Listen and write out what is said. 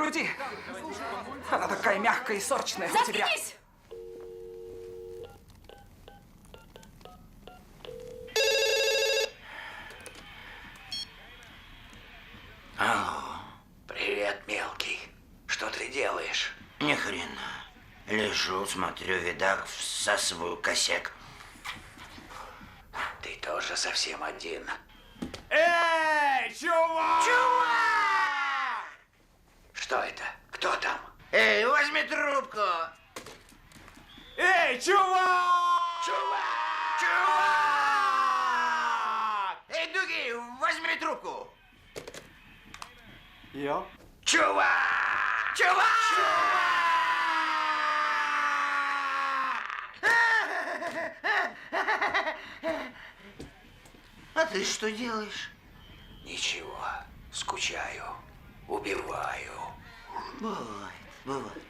груди. Она такая мягкая и сочная у тебя. Заткнись! Алло. Привет, мелкий. Что ты делаешь? Ни хрена. Лежу, смотрю видак, всасываю косяк. Ты тоже совсем один. Эй, чувак! Чувак! Что это? Кто там? Эй, возьми трубку! Эй, чувак! Чувак! Чувак! Эй, Дуги, возьми трубку! Йо? Чувак! Чувак! А ты что делаешь? Ничего. Скучаю. Убиваю. Бывает, бывает.